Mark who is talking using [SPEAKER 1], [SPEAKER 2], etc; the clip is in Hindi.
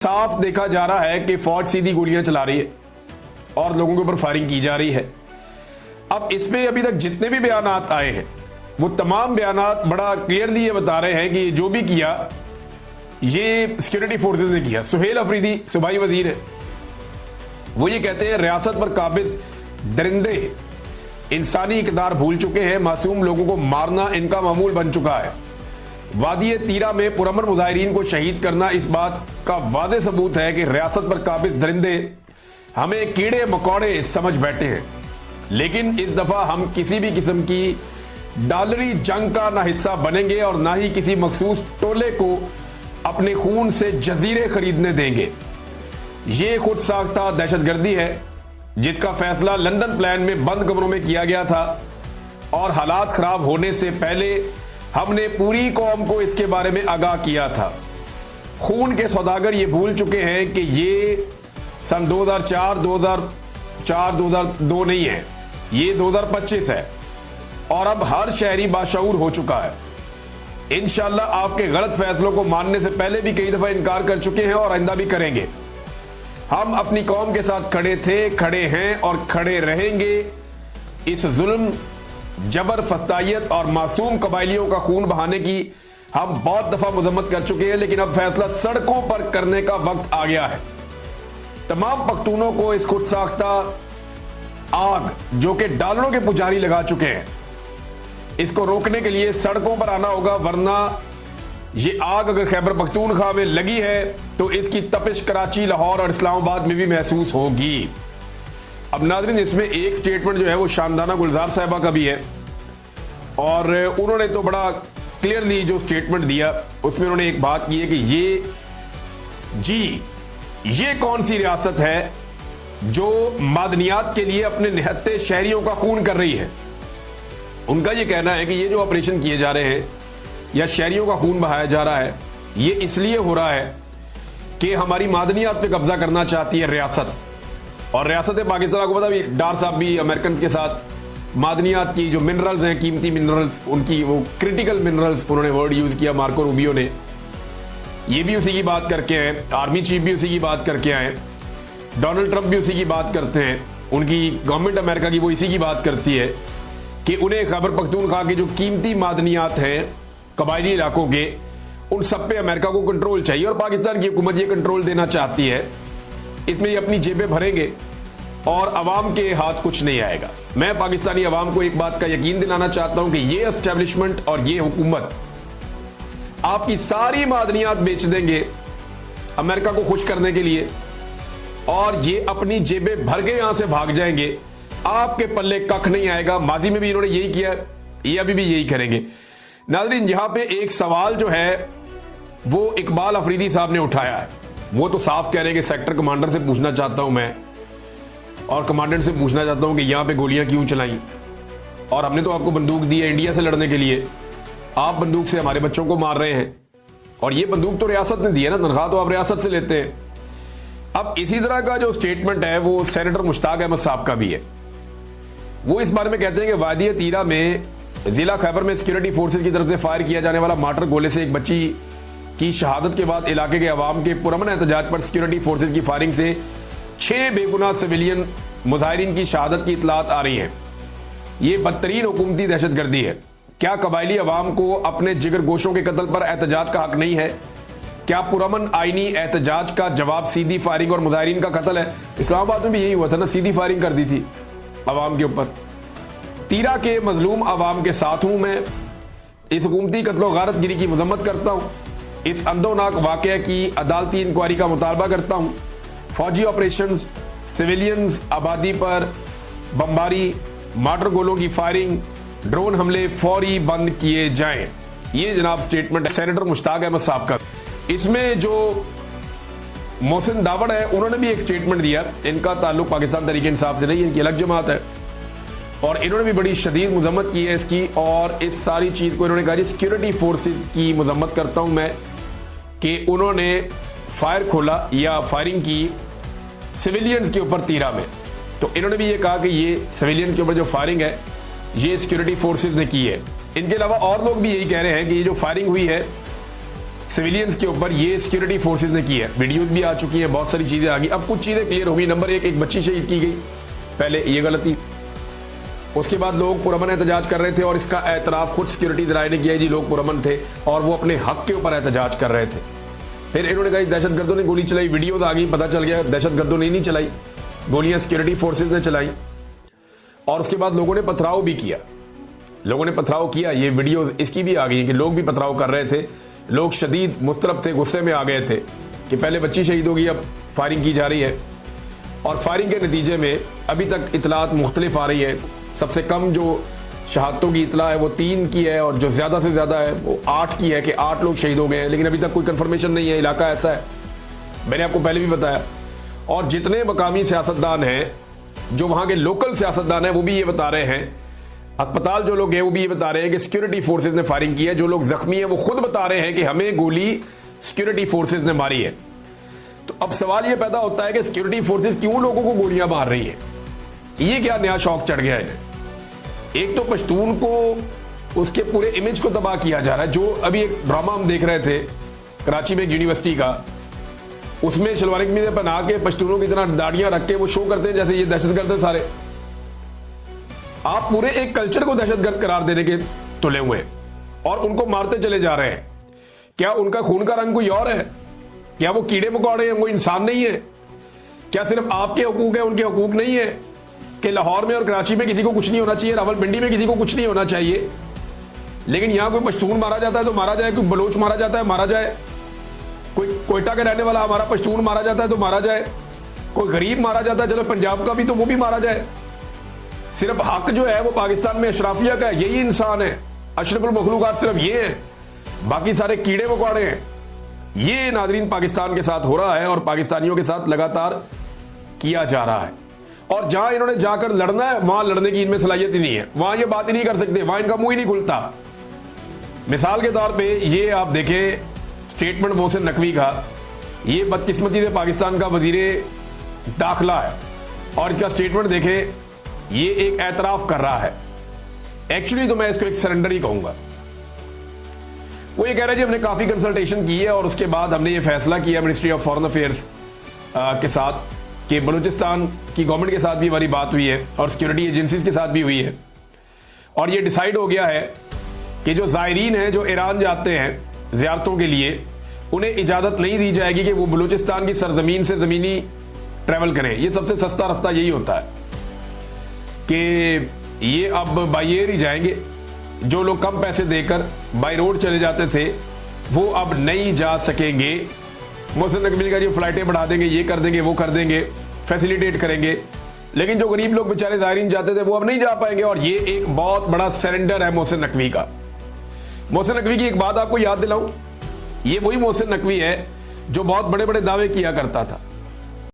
[SPEAKER 1] साफ देखा जा रहा है कि फौज सीधी गोलियां चला रही है और लोगों के ऊपर फायरिंग की जा रही है। अब इसमें अभी तक जितने भी बयानात आए हैं वो तमाम बयानात बड़ा क्लियरली ये बता रहे हैं कि जो भी किया ये सिक्योरिटी फोर्सेस ने किया। सुहेल अफरीदी सूबाई वजीर है, वो ये कहते हैं रियासत पर काबिज दरिंदे इंसानी इकदार भूल चुके हैं, मासूम लोगों को मारना इनका मामूल बन चुका है। वादी तीरा में पुरअमन मुजाहिरीन को शहीद करना इस बात का वादे सबूत है कि रियासत पर काबिज दरिंदे हमें कीड़े मकोड़े समझ बैठे हैं। लेकिन इस दफा हम किसी भी किस्म की डॉलरी जंग का ना हिस्सा बनेंगे और ना ही किसी मखसूस टोले को अपने खून से जजीरे खरीदने देंगे। ये खुद साख्ता दहशतगर्दी है जिसका फैसला लंदन प्लान में बंद कमरों में किया गया था और हालात खराब होने से पहले हमने पूरी कौम को इसके बारे में आगाह किया था। खून के सौदागर ये भूल चुके हैं कि ये सन 2002 नहीं है, ये 2025 है और अब हर शहरी बाशऊर हो चुका है। इंशाल्लाह आपके गलत फैसलों को मानने से पहले भी कई दफा इनकार कर चुके हैं और आइंदा भी करेंगे। हम अपनी कौम के साथ खड़े थे, खड़े हैं और खड़े रहेंगे। इस जुल्म, जबर, फस्तायत और मासूम कबायलियों का खून बहाने की हम बहुत दफा मजम्मत कर चुके हैं, लेकिन अब फैसला सड़कों पर करने का वक्त आ गया है। तमाम पख्तूनों को इस खुद साख्ता आग जो कि डॉलरों के पुजारी लगा चुके हैं, इसको रोकने के लिए सड़कों पर आना होगा, वरना ये आग अगर खैबर पख्तूनख्वा में लगी है तो इसकी तपिश कराची, लाहौर और इस्लामाबाद में भी महसूस होगी। अब नाज़रीन, इसमें एक स्टेटमेंट जो है वो शानदाना गुलजार साहिबा का भी है और उन्होंने तो बड़ा क्लियरली जो स्टेटमेंट दिया उसमें उन्होंने एक बात की है कि ये कौन सी रियासत है जो मादनियात के लिए अपने निहत्ते शहरियों का खून कर रही है। उनका ये कहना है कि ये जो ऑपरेशन किए जा रहे हैं या शहरियों का खून बहाया जा रहा है, ये इसलिए हो रहा है कि हमारी मादनियात पे कब्जा करना चाहती है रियासत। और रियासत पाकिस्तान को पता भी, डार साहब भी अमेरिकन के साथ मादनियात की जो मिनरल्स हैं, कीमती मिनरल्स, उनकी वो क्रिटिकल मिनरल्स उन्होंने वर्ड यूज किया मार्को रूबियो ने, ये भी उसी की बात करके आए, आर्मी चीफ भी उसी की बात करके आए, डोनाल्ड ट्रंप भी उसी की बात करते हैं, उनकी गवर्नमेंट अमेरिका की वो इसी की बात करती है कि उन्हें खैबर पख्तूनख्वा की जो कीमती मादनियात हैं कबायली इलाकों के, उन सब पे अमेरिका को कंट्रोल चाहिए और पाकिस्तान की हुकूमत ये कंट्रोल देना चाहती है। इसमें ये अपनी जेबें भरेंगे और अवाम के हाथ कुछ नहीं आएगा। मैं पाकिस्तानी अवाम को एक बात का यकीन दिलाना चाहता हूं कि ये एस्टेब्लिशमेंट और ये हुकूमत आपकी सारी मादनियात बेच देंगे अमेरिका को खुश करने के लिए और ये अपनी जेबें भर के यहां से भाग जाएंगे। आपके पल्ले कख नहीं आएगा। माजी में भी इन्होंने यही किया, ये अभी भी यही करेंगे। नाज़रीन, यहां पे एक सवाल जो है वो इकबाल अफरीदी साहब ने उठाया है। वो तो साफ कह रहे हैं कि सेक्टर कमांडर से पूछना चाहता हूं मैं और कमांडेंट से पूछना चाहता हूं कि यहां पे गोलियां क्यों चलाई और हमने तो आपको बंदूक दी है इंडिया से लड़ने के लिए, आप बंदूक से हमारे बच्चों को मार रहे हैं और ये बंदूक तो रियासत ने दी है ना, तनख्वाह तो आप रियासत से लेते हैं। अब इसी तरह का जो स्टेटमेंट है वो सेनेटर मुश्ताक अहमद साहब का भी है। वो इस बारे में कहते हैं कि वादी तीरा में जिला खैबर में सिक्योरिटी फोर्सेज की तरफ से फायर किया जाने वाला मार्टर गोले से एक बच्ची की शहादत के बाद इलाके के अवाम के पुरअमन एहतजाज पर सिक्योरिटी फोर्सेज की फायरिंग से 6 बेगुनाह सिविलियन मुजाहिरीन की शहादत की इतलात आ रही है। ये बदतरीन हुकूमती दहशतगर्दी है। क्या कबायली अवाम को अपने जिगर गोशों के कत्ल पर एहतजाज का हक नहीं है? क्या पुरअमन आईनी एहतजाज का जवाब सीधी फायरिंग और मुजाहिरीन का कत्ल है? इस्लामाबाद में भी यही हुआ था ना, सीधी फायरिंग कर दी थी अवाम के ऊपर। तीरा के मजलूम अवाम के साथ हूं मैं। इस हुकूमती कत्लो गारत गिरी की मजम्मत करता हूं। इस अंदोनाक वाकया की अदालती इंक्वायरी का मुतालबा करता हूं। फौजी ऑपरेशन, सिविलियंस आबादी पर बमबारी, मार्टर गोलों की फायरिंग, ड्रोन हमले फौरी बंद किए जाएं। ये जनाब स्टेटमेंट है सेनेटर मुश्ताक अहमद साहब का। इसमें जो मोहसिन दावड़ है उन्होंने भी एक स्टेटमेंट दिया। इनका ताल्लुक पाकिस्तान तहरीक इंसाफ से नहीं, इनकी अलग जमात है और इन्होंने भी बड़ी शदीद मजम्मत की है इसकी। और इस सारी चीज़ को इन्होंने कहा सिक्योरिटी फोर्सेज की मजम्मत करता हूं मैं कि उन्होंने फायर खोला या फायरिंग की सिविलियंस के ऊपर तीरा में। तो इन्होंने भी ये कहा कि ये सिविलियंस के ऊपर जो फायरिंग है ये सिक्योरिटी फोर्सेज ने की है। इनके अलावा और लोग भी यही कह रहे हैं कि ये जो फायरिंग हुई है सिविलियंस के ऊपर ये सिक्योरिटी फोर्सेज ने की है। वीडियोज भी आ चुकी हैं, बहुत सारी चीजें आ गई। अब कुछ चीजें क्लियर हो गई। नंबर एक बच्ची शहीद की गई, पहले ये गलती। उसके बाद लोग पुरअमन एहतजाज कर रहे थे और इसका एतराफ खुद सिक्योरिटी इदारे ने किया जी लोग पुरअमन थे और वो अपने हक के ऊपर एहतजाज कर रहे थे। फिर इन्होंने कहा दहशतगर्दों ने गोली चलाई, वीडियोज आ गई, पता चल गया दहशतगर्दों ने नहीं चलाई, गोलियां सिक्योरिटी फोर्सेज ने चलाई। और उसके बाद लोगों ने पथराव भी किया, लोगों ने पथराव किया। ये वीडियोज इसकी भी आ गई कि लोग भी पथराव कर रहे थे। लोग शदीद मुस्तरब थे, गुस्से में आ गए थे कि पहले बच्ची शहीद होगी, अब फायरिंग की जा रही है। और फायरिंग के नतीजे में अभी तक इतलात मुख्तलिफ आ रही है। सबसे कम जो शहादतों की इतला है वो 3 की है और जो ज़्यादा से ज़्यादा है वो 8 की है कि 8 लोग शहीद हो गए हैं। लेकिन अभी तक कोई कंफर्मेशन नहीं है, इलाका ऐसा है, मैंने आपको पहले भी बताया। और जितने मकामी सियासतदान हैं, जो वहाँ के लोकल सियासतदान हैं, वो भी ये बता रहे हैं, अस्पताल जो लोग हैं वो भी ये बता रहे हैं कि सिक्योरिटी फोर्सेज ने फायरिंग की है। जो लोग जख्मी हैं वो खुद बता रहे हैं कि हमें गोली सिक्योरिटी फोर्सेज ने मारी है। तो अब सवाल ये पैदा होता है कि सिक्योरिटी फोर्सेज क्यों लोगों को गोलियां मार रही है? ये क्या नया शौक चढ़ गया है? एक तो पश्तून को उसके पूरे इमेज को तबाह किया जा रहा है। जो अभी एक ड्रामा हम देख रहे थे कराची में एक यूनिवर्सिटी का, उसमें शलवार कमीज़ें पहना के पश्तूनों की तरह दाढ़ियां रख के वो शो करते हैं जैसे ये दहशतगर्द है सारे। आप पूरे एक कल्चर को दहशतगर्द करार देने के तुले हुए हैं और उनको मारते चले जा रहे हैं। क्या उनका खून का रंग कोई और है? क्या वो कीड़े मकोड़े हैं, वो इंसान नहीं है? क्या सिर्फ आपके हुकूक है, उनके हुकूक नहीं है? कि लाहौर में और कराची में किसी को कुछ नहीं होना चाहिए, रावलपिंडी में किसी को कुछ नहीं होना चाहिए, लेकिन यहां कोई पश्तून मारा जाता है तो मारा जाए, कोई बलोच मारा जाता है मारा जाए, कोई कोयटा के रहने वाला हमारा पश्तून मारा जाता है तो मारा जाए, कोई गरीब मारा जाता है चलो पंजाब का भी तो वो भी मारा जाए। सिर्फ हक जो है वो पाकिस्तान में अशराफिया का है, यही इंसान है, अशरफुल मखलूकात सिर्फ ये है, बाकी सारे कीड़े मकोड़े हैं। ये नाजरीन पाकिस्तान के साथ हो रहा है और पाकिस्तानियों के साथ लगातार किया जा रहा है। और जहां इन्होंने जाकर लड़ना है वहां लड़ने की इनमें सलाहियत ही नहीं है, वहां ये बात ही नहीं कर सकते, वहां इनका मुंह ही नहीं खुलता। मिसाल के तौर पे ये आप देखें स्टेटमेंट मोहसिन नकवी का, ये बदकिस्मती से पाकिस्तान का वजीरे दाखिला है और इसका स्टेटमेंट देखें, ये एक एतराफ कर रहा है। एक्चुअली तो मैं इसको एक सरेंडर ही कहूंगा। वो ये कह रहे हैं जी हमने काफी कंसल्टेशन की है और उसके बाद हमने ये फैसला किया मिनिस्ट्री ऑफ फॉरेन अफेयर्स के साथ कि बलूचिस्तान की गवर्नमेंट के साथ भी हमारी बात हुई है और सिक्योरिटी एजेंसीज के साथ भी हुई है और ये डिसाइड हो गया है कि जो ज़ायरीन हैं जो ईरान जाते हैं ज़ियारतों के लिए, उन्हें इजाज़त नहीं दी जाएगी कि वो बलूचिस्तान की सरजमीन से ज़मीनी ट्रैवल करें। ये सबसे सस्ता रास्ता यही होता है कि ये अब बाई एयर ही जाएंगे। जो लोग कम पैसे देकर बाई रोड चले जाते थे वो अब नहीं जा सकेंगे। मोहसिन नकवी का जो फ्लाइटें बढ़ा देंगे, ये कर देंगे, वो कर देंगे, फैसिलिटेट करेंगे, लेकिन जो गरीब लोग बेचारे ज़ायरीन जाते थे वो अब नहीं जा पाएंगे। और ये एक बहुत बड़ा सरेंडर है मोहसिन नकवी का। मोहसिन नकवी की एक बात आपको याद दिलाऊं, ये वही मोहसिन नकवी है जो बहुत बड़े बड़े दावे किया करता था